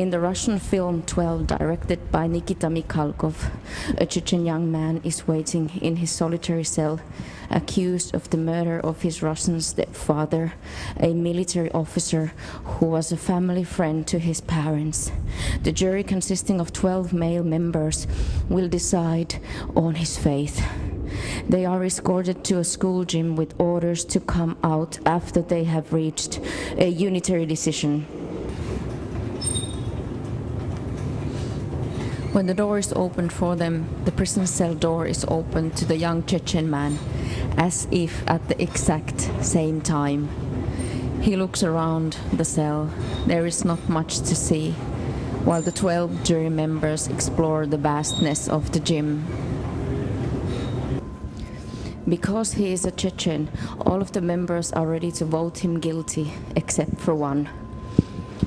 In the Russian film 12, directed by Nikita Mikhalkov, a Chechen young man is waiting in his solitary cell, accused of the murder of his Russian stepfather, a military officer who was a family friend to his parents. The jury, consisting of 12 male members, will decide on his fate. They are escorted to a school gym with orders to come out after they have reached a unitary decision. When the door is opened for them, the prison cell door is opened to the young Chechen man, as if at the exact same time. He looks around the cell. There is not much to see, while the 12 jury members explore the vastness of the gym. Because he is a Chechen, all of the members are ready to vote him guilty, except for one.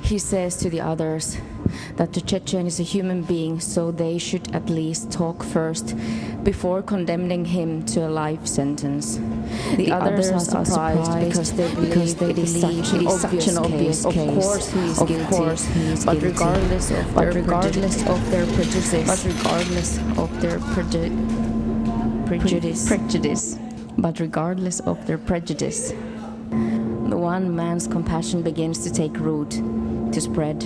He says to the others that the Chechen is a human being, so they should at least talk first before condemning him to a life sentence. The others are surprised because they believe it is such an obvious case. Of course he is guilty, but regardless of their prejudice, the one man's compassion begins to take root, to spread.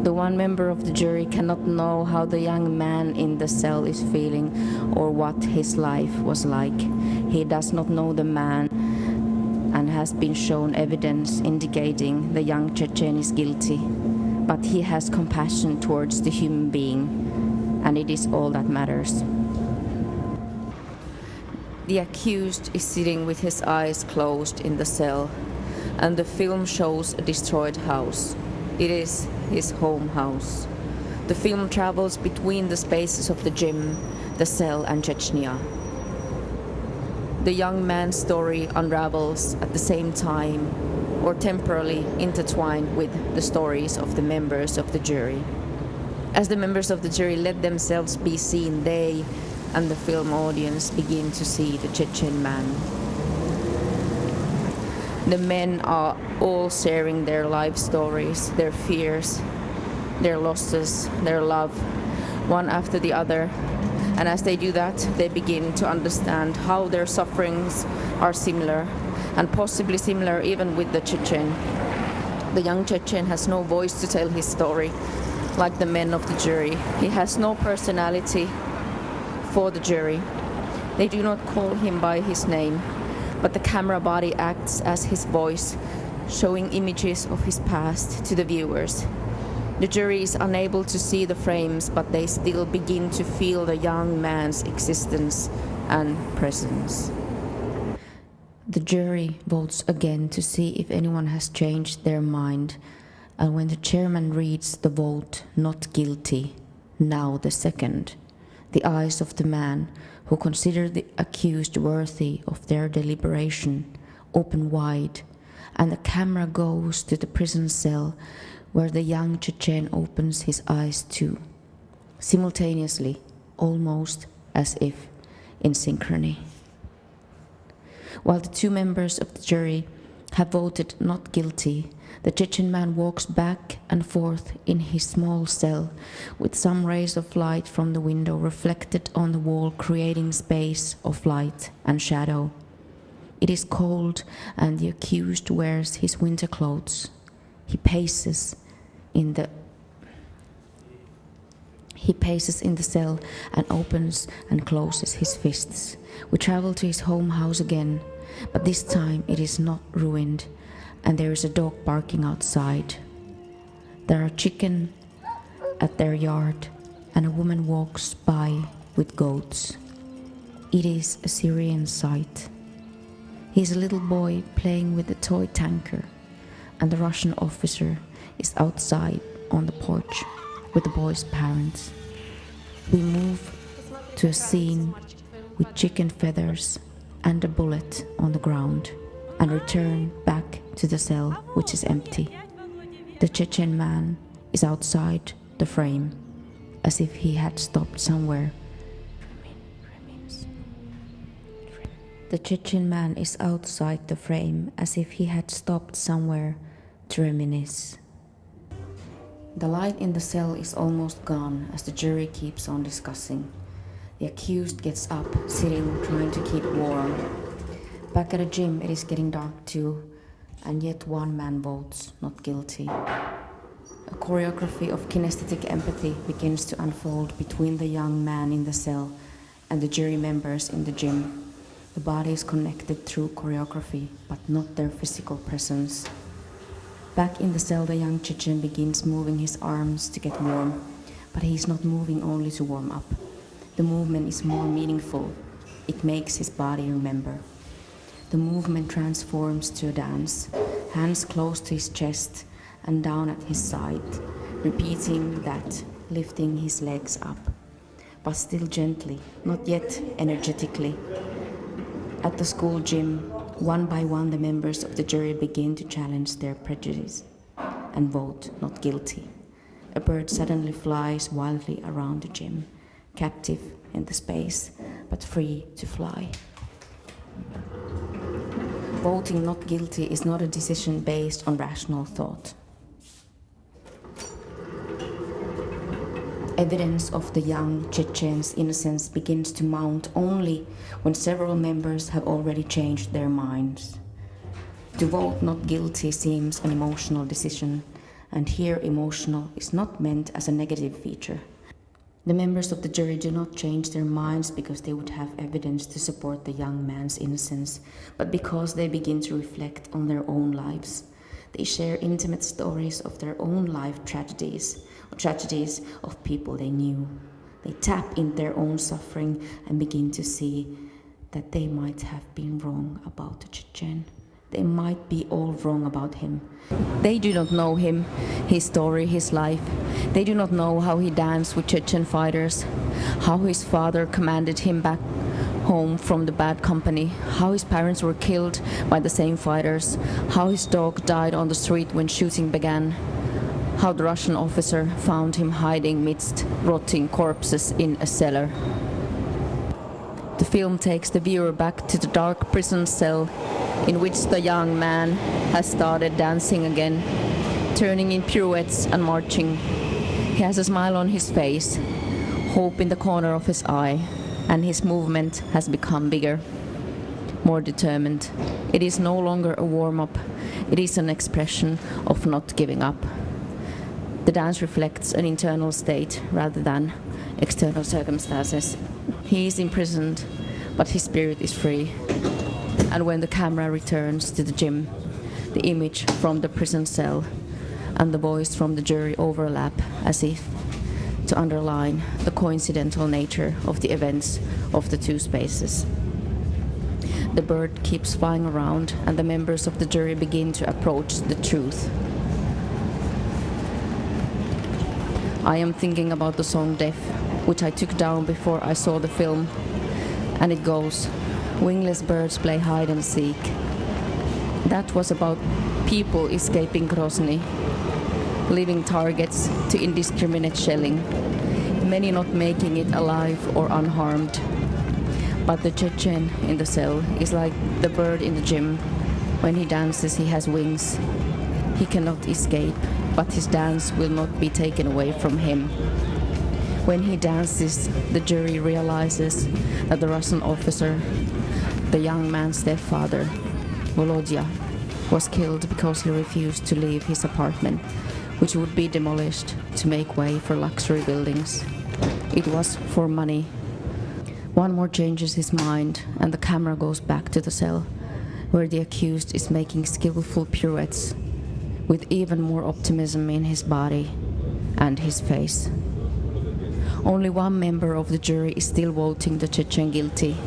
The one member of the jury cannot know how the young man in the cell is feeling or what his life was like. He does not know the man and has been shown evidence indicating the young Chechen is guilty, but he has compassion towards the human being, and it is all that matters. The accused is sitting with his eyes closed in the cell, and the film shows a destroyed house. It is his home house. The film travels between the spaces of the gym, the cell, and Chechnya. The young man's story unravels at the same time, or temporarily intertwined with the stories of the members of the jury. As the members of the jury let themselves be seen, they and the film audience begin to see the Chechen man. The men are all sharing their life stories, their fears, their losses, their love, one after the other. And as they do that, they begin to understand how their sufferings are similar, and possibly similar even with the Chechen. The young Chechen has no voice to tell his story, like the men of the jury. He has no personality for the jury. They do not call him by his name, but the camera body acts as his voice, showing images of his past to the viewers. The jury is unable to see the frames, but they still begin to feel the young man's existence and presence. The jury votes again to see if anyone has changed their mind, and when the chairman reads the vote not guilty, now the second, the eyes of the man who consider the accused worthy of their deliberation open wide, and the camera goes to the prison cell where the young Chechen opens his eyes too, simultaneously, almost as if in synchrony. While the two members of the jury have voted not guilty, the Chechen man walks back and forth in his small cell, with some rays of light from the window reflected on the wall, creating space of light and shadow. It is cold, and the accused wears his winter clothes. He paces in the cell and opens and closes his fists. We travel to his home house again, but this time it is not ruined, and there is a dog barking outside. There are chickens at their yard, and a woman walks by with goats. It is a Syrian sight. He is a little boy playing with a toy tanker, and the Russian officer is outside on the porch with the boy's parents. We move to a scene with chicken feathers and a bullet on the ground, and return back to the cell, which is empty. The Chechen man is outside the frame, as if he had stopped somewhere. The Chechen man is outside the frame, as if he had stopped somewhere to reminisce. The light in the cell is almost gone as the jury keeps on discussing. The accused gets up, sitting, trying to keep warm. Back at the gym, it is getting dark too, and yet one man votes not guilty. A choreography of kinesthetic empathy begins to unfold between the young man in the cell and the jury members in the gym. The body is connected through choreography, but not their physical presence. Back in the cell, the young Chechen begins moving his arms to get warm, but he is not moving only to warm up. The movement is more meaningful. It makes his body remember. The movement transforms to a dance, hands close to his chest and down at his side, repeating that, lifting his legs up, but still gently, not yet energetically. At the school gym, one by one the members of the jury begin to challenge their prejudice and vote not guilty. A bird suddenly flies wildly around the gym, captive in the space, but free to fly. Voting not guilty is not a decision based on rational thought. Evidence of the young Chechen's innocence begins to mount only when several members have already changed their minds. To vote not guilty seems an emotional decision, and here emotional is not meant as a negative feature. The members of the jury do not change their minds because they would have evidence to support the young man's innocence, but because they begin to reflect on their own lives. They share intimate stories of their own life tragedies, or tragedies of people they knew. They tap into their own suffering and begin to see that they might have been wrong about the Chechen. They might be all wrong about him. They do not know him, his story, his life. They do not know how he danced with Chechen fighters, how his father commanded him back home from the bad company, how his parents were killed by the same fighters, how his dog died on the street when shooting began, how the Russian officer found him hiding midst rotting corpses in a cellar. The film takes the viewer back to the dark prison cell in which the young man has started dancing again, turning in pirouettes and marching. He has a smile on his face, hope in the corner of his eye, and his movement has become bigger, more determined. It is no longer a warm-up, it is an expression of not giving up. The dance reflects an internal state rather than external circumstances. He is imprisoned, but his spirit is free. And when the camera returns to the gym, the image from the prison cell and the voice from the jury overlap as if to underline the coincidental nature of the events of the two spaces. The bird keeps flying around and the members of the jury begin to approach the truth. I am thinking about the song Deaf, which I took down before I saw the film, and it goes, "Wingless birds play hide and seek." That was about people escaping Grozny, leaving targets to indiscriminate shelling, many not making it alive or unharmed. But the Chechen in the cell is like the bird in the gym. When he dances, he has wings. He cannot escape, but his dance will not be taken away from him. When he dances, the jury realizes that the Russian officer, the young man's stepfather, Volodya, was killed because he refused to leave his apartment, which would be demolished to make way for luxury buildings. It was for money. One more changes his mind, and the camera goes back to the cell, where the accused is making skillful pirouettes, with even more optimism in his body and his face. Only one member of the jury is still voting the Chechen guilty.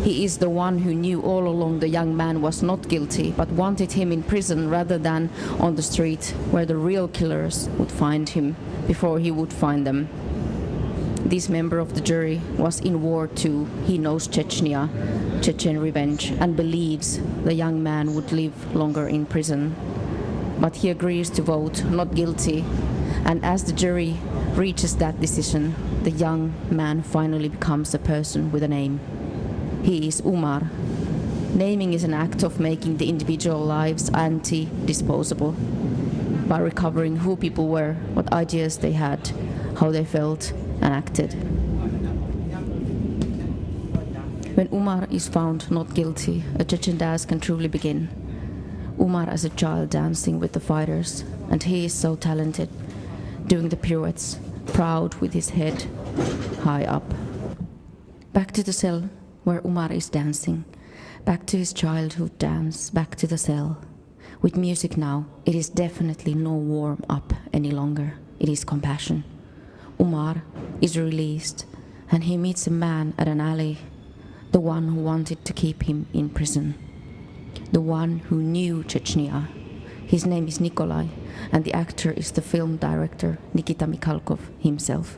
He is the one who knew all along the young man was not guilty, but wanted him in prison rather than on the street, where the real killers would find him before he would find them. This member of the jury was in war too. He knows Chechnya, Chechen revenge, and believes the young man would live longer in prison. But he agrees to vote not guilty, and as the jury reaches that decision, the young man finally becomes a person with a name. He is Umar. Naming is an act of making the individual lives anti-disposable. by recovering who people were, what ideas they had, how they felt and acted. When Umar is found not guilty, a Chechen dance can truly begin. Umar as a child dancing with the fighters, and he is so talented, doing the pirouettes, proud with his head high up. Back to the cell where Umar is dancing, back to his childhood dance, back to the cell. With music now, it is definitely no warm up any longer, it is compassion. Umar is released, and he meets a man at an alley, the one who wanted to keep him in prison, the one who knew Chechnya. His name is Nikolai, and the actor is the film director Nikita Mikhalkov himself.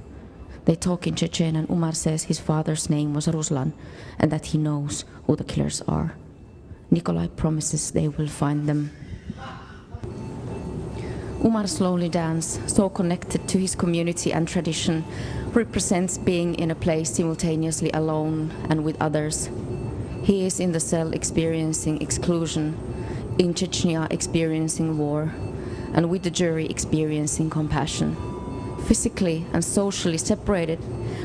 They talk in Chechen, and Umar says his father's name was Ruslan and that he knows who the killers are. Nikolai promises they will find them. Umar's lonely dance, so connected to his community and tradition, represents being in a place simultaneously alone and with others. He is in the cell experiencing exclusion, in Chechnya experiencing war, and with the jury experiencing compassion. Physically and socially separated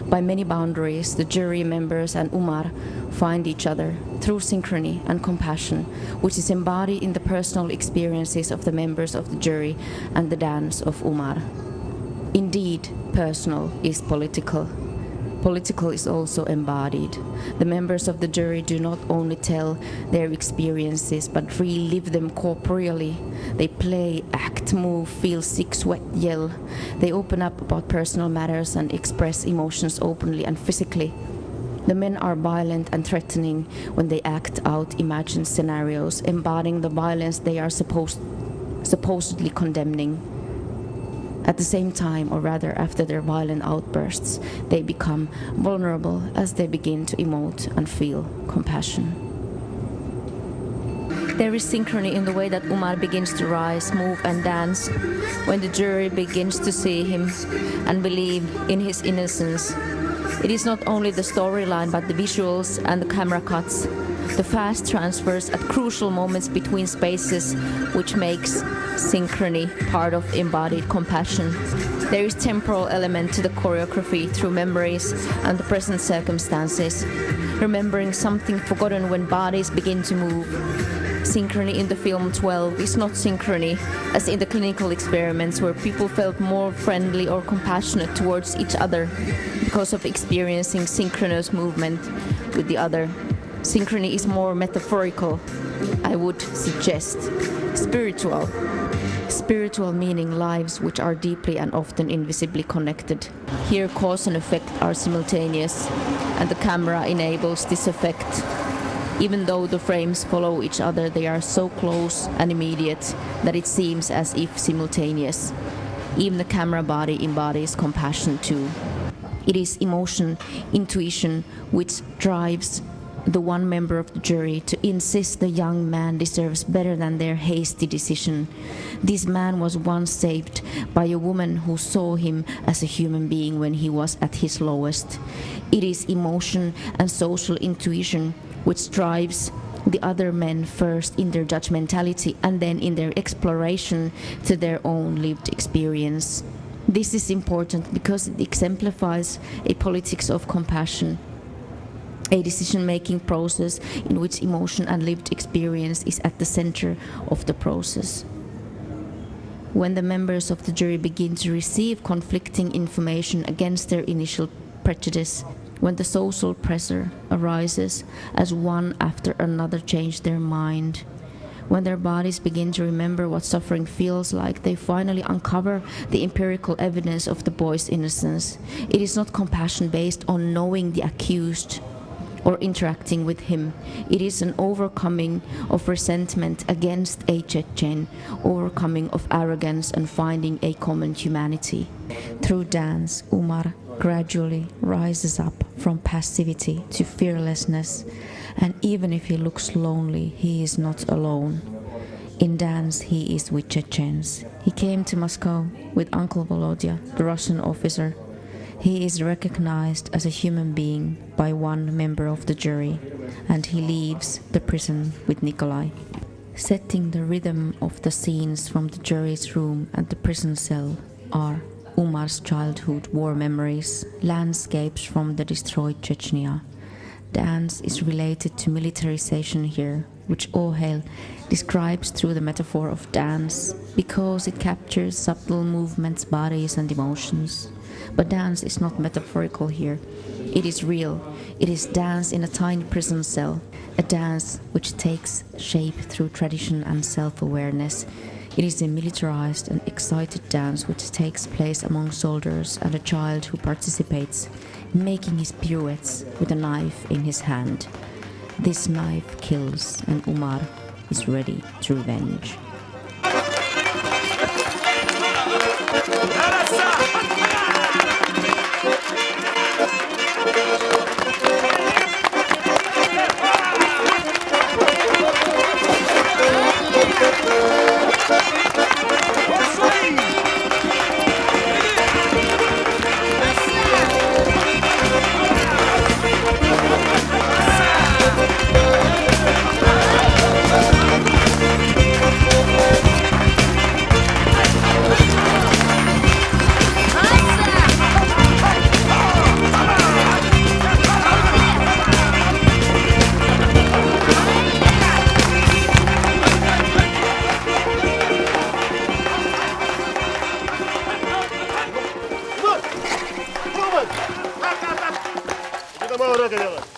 by many boundaries, the jury members and Umar find each other through synchrony and compassion, which is embodied in the personal experiences of the members of the jury and the dance of Umar. Indeed, personal is political. Political is also embodied. The members of the jury do not only tell their experiences, but relive them corporeally. They play, act, move, feel sick, sweat, yell. They open up about personal matters and express emotions openly and physically. The men are violent and threatening when they act out imagined scenarios, embodying the violence they are supposedly condemning. At the same time, or rather after their violent outbursts, they become vulnerable as they begin to emote and feel compassion. There is synchrony in the way that Umar begins to rise, move and dance when the jury begins to see him and believe in his innocence. It is not only the storyline but the visuals and the camera cuts, the fast transfers at crucial moments between spaces, which makes synchrony part of embodied compassion. There is temporal element to the choreography through memories and the present circumstances, remembering something forgotten when bodies begin to move. Synchrony in the film 12 is not synchrony as in the clinical experiments where people felt more friendly or compassionate towards each other because of experiencing synchronous movement with the other. Synchrony is more metaphorical, I would suggest. Spiritual. Spiritual meaning lives which are deeply and often invisibly connected. Here cause and effect are simultaneous, and the camera enables this effect. Even though the frames follow each other, they are so close and immediate that it seems as if simultaneous. Even the camera body embodies compassion too. It is emotion, intuition, which drives the one member of the jury to insist the young man deserves better than their hasty decision. This man was once saved by a woman who saw him as a human being when he was at his lowest. It is emotion and social intuition which drives the other men first in their judgmentality and then in their exploration to their own lived experience. This is important because it exemplifies a politics of compassion, a decision-making process in which emotion and lived experience is at the center of the process. When the members of the jury begin to receive conflicting information against their initial prejudice, when the social pressure arises as one after another change their mind, when their bodies begin to remember what suffering feels like, they finally uncover the empirical evidence of the boy's innocence. It is not compassion based on knowing the accused or interacting with him. It is an overcoming of resentment against a Chechen, overcoming of arrogance and finding a common humanity. Through dance, Umar gradually rises up from passivity to fearlessness, and even if he looks lonely, he is not alone. In dance, he is with Chechens. He came to Moscow with Uncle Volodya, the Russian officer. He is recognized as a human being by one member of the jury, and he leaves the prison with Nikolai. Setting the rhythm of the scenes from the jury's room and the prison cell are Umar's childhood war memories, landscapes from the destroyed Chechnya. Dance is related to militarization here, which Ohel describes through the metaphor of dance, because it captures subtle movements, bodies and emotions. But dance is not metaphorical here. It is real. It is dance in a tiny prison cell, a dance which takes shape through tradition and self-awareness. It is a militarized and excited dance which takes place among soldiers and a child who participates, making his pirouettes with a knife in his hand. This knife kills, and Umar is ready to revenge. Kita mau udah ke jalan.